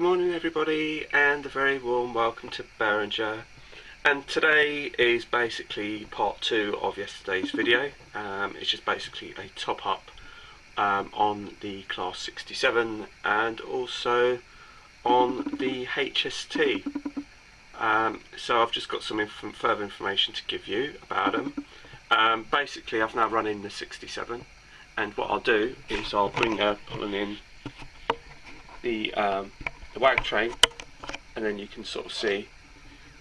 morning everybody, and a very warm welcome to Berringer. And today is basically part 2 of yesterday's video. It's just basically a top up on the Class 67 and also on the HST. So I've just got some further information to give you about them. Basically I've now run in the 67, and what I'll do is I'll bring pulling in the wag train, and then you can sort of see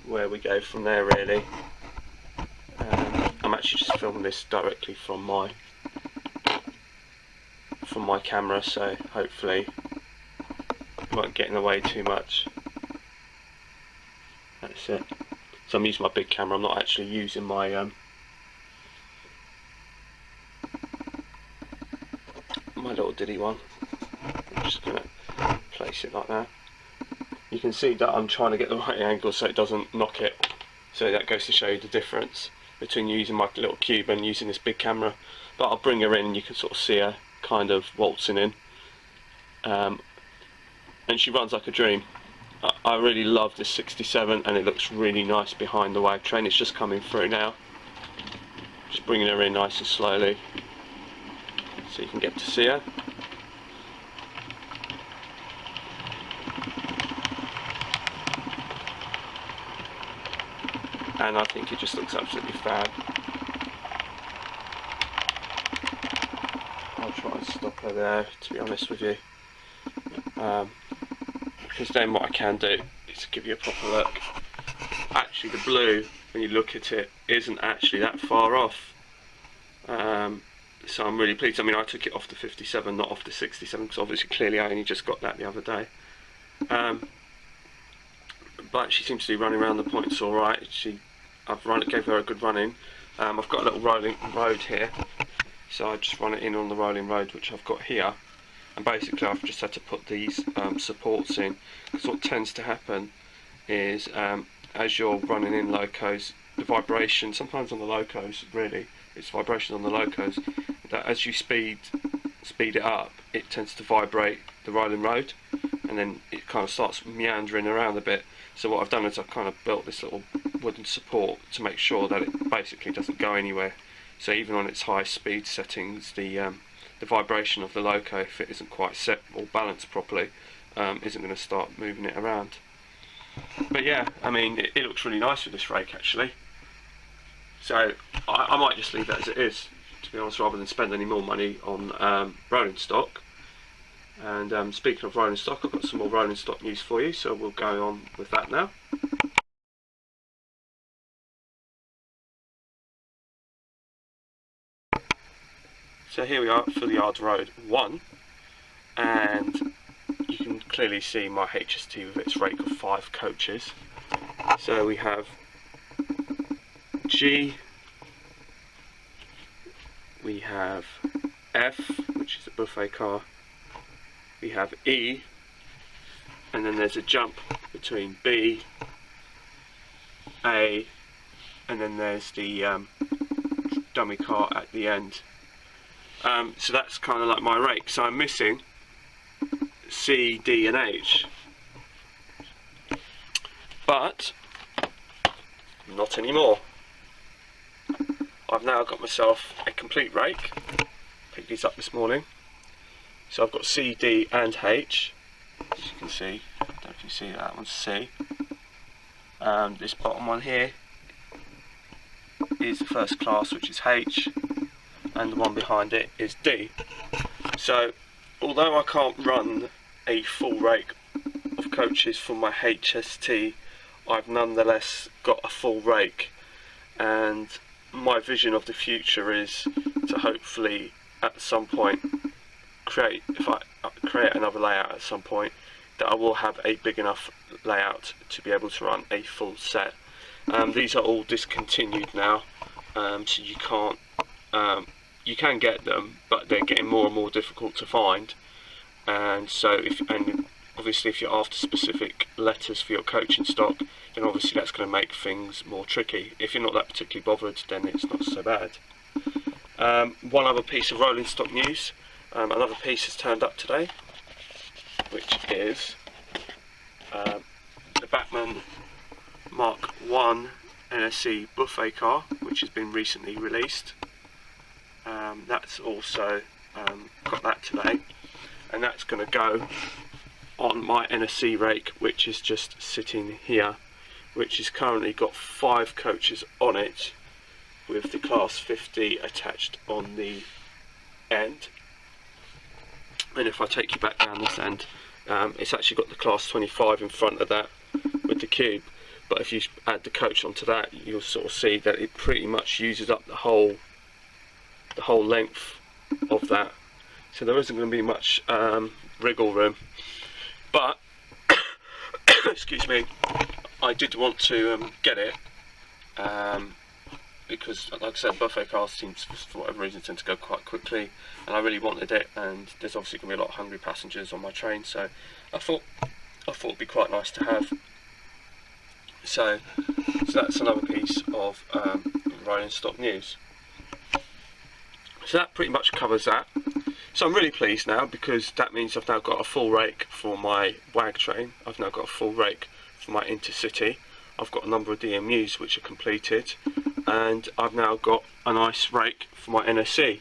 where we go from there really. I'm actually just filming this directly from my camera, so hopefully it won't get in the way too much. That's it. So I'm using my big camera, I'm not actually using my my little diddy one. I'm just going to place it like that. You can see that I'm trying to get the right angle so it doesn't knock it, so that goes to show you the difference between using my little cube and using this big camera. But I'll bring her in and you can sort of see her kind of waltzing in, and she runs like a dream. I really love this 67, and it looks really nice behind the wag train. It's just coming through now, just bringing her in nice and slowly so you can get to see her. And I think it just looks absolutely fab. I'll try and stop her there, to be honest with you, because then what I can do is give you a proper look. Actually the blue, when you look at it, isn't actually that far off, so I'm really pleased. I mean, I took it off the 57, not off the 67, because obviously clearly I only just got that the other day. But she seems to be running around the points alright. Gave her a good run in. I've got a little rolling road here, so I just run it in on the rolling road which I've got here, and basically I've just had to put these supports in, because what tends to happen is as you're running in locos, the vibration, sometimes on the locos, really, it's vibration on the locos, that as you speed it up, it tends to vibrate the rolling road, and then it kind of starts meandering around a bit. So what I've done is I've kind of built this little wooden support to make sure that it basically doesn't go anywhere. So even on its high speed settings, the vibration of the loco, if it isn't quite set or balanced properly, isn't going to start moving it around. But yeah, I mean, it looks really nice with this rake actually. So I might just leave that as it is, to be honest, rather than spend any more money on rolling stock. And speaking of rolling stock, I've got some more rolling stock news for you, so we'll go on with that now. So here we are for the Yard Road 1, and you can clearly see my HST with its rake of 5 coaches. So we have G, we have F, which is a buffet car, we have E, and then there's a jump between B, A, and then there's the dummy car at the end. So that's kind of like my rake. So I'm missing C, D and H, but not anymore. I've now got myself a complete rake. Picked these up this morning. So I've got C, D and H, as you can see. I don't know if you see that one's C. This bottom one here is the first class, which is H, and the one behind it is D. So although I can't run a full rake of coaches for my HST, I've nonetheless got a full rake, and my vision of the future is to hopefully at some point if I create another layout at some point, that I will have a big enough layout to be able to run a full set. These are all discontinued now, so you can't, you can get them, but they're getting more and more difficult to find. And so obviously if you're after specific letters for your coaching stock, then obviously that's going to make things more tricky. If you're not that particularly bothered, then it's not so bad. One other piece of rolling stock news. Another piece has turned up today, which is Mark 1 NSC buffet car, which has been recently released. That's also got that today, and that's going to go on my NSC rake, which is just sitting here, which has currently got 5 coaches on it with the Class 50 attached on the end. And if I take you back down this end, it's actually got the Class 25 in front of that with the cube, but if you add the coach onto that, you'll sort of see that it pretty much uses up the whole length of that, so there isn't going to be much wriggle room. But excuse me, I did want to get it because, like I said, buffet cars seems, for whatever reason, tend to go quite quickly, and I really wanted it, and there's obviously going to be a lot of hungry passengers on my train, so I thought it'd be quite nice to have. So that's another piece of rolling stock news. So that pretty much covers that. So I'm really pleased now, because that means I've now got a full rake for my WAG train. I've now got a full rake for my intercity. I've got a number of DMUs which are completed, and I've now got a nice rake for my NSC.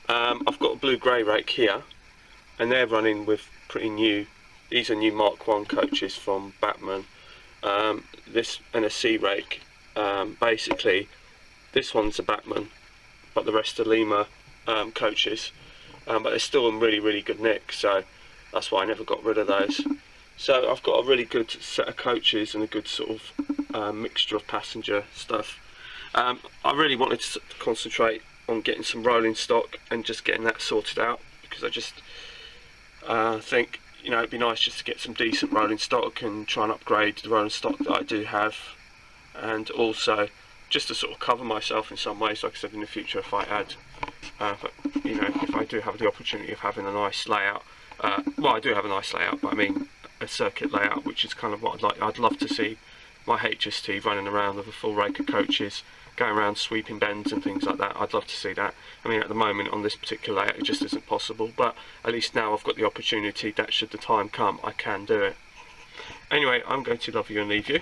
I've got a blue-grey rake here, and they're running with pretty new, these are new Mark 1 coaches from Batman. This NSC rake, basically this one's a Batman, but the rest are Lima coaches, but they're still in really good nick, so that's why I never got rid of those. So I've got a really good set of coaches and a good sort of mixture of passenger stuff. I really wanted to concentrate on getting some rolling stock and just getting that sorted out, because I just think, you know, it'd be nice just to get some decent rolling stock and try and upgrade the rolling stock that I do have, and also just to sort of cover myself in some ways, like I said, in the future if I add, but you know, if I do have the opportunity of having a nice layout, well, I do have a nice layout, but I mean a circuit layout, which is kind of what I'd like. I'd love to see my HST running around with a full rake of coaches, going around sweeping bends and things like that. I'd love to see that. I mean, at the moment on this particular layout it just isn't possible, but at least now I've got the opportunity that should the time come I can do it. Anyway, I'm going to love you and leave you,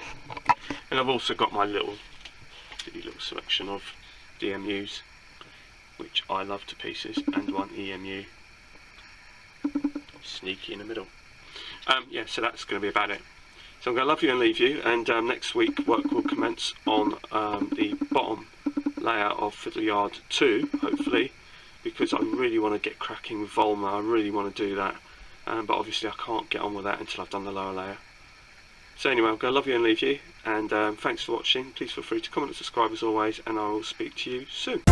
and I've also got my little selection of DMUs which I love to pieces, and one EMU sneaky in the middle. Yeah, so that's going to be about it. So I'm going to love you and leave you, and next week work will commence on the bottom layout of Fiddler Yard 2, hopefully, because I really want to get cracking with Volma. I really want to do that, but obviously I can't get on with that until I've done the lower layer. So anyway, I'm going to love you and leave you, and thanks for watching. Please feel free to comment and subscribe as always, and I will speak to you soon.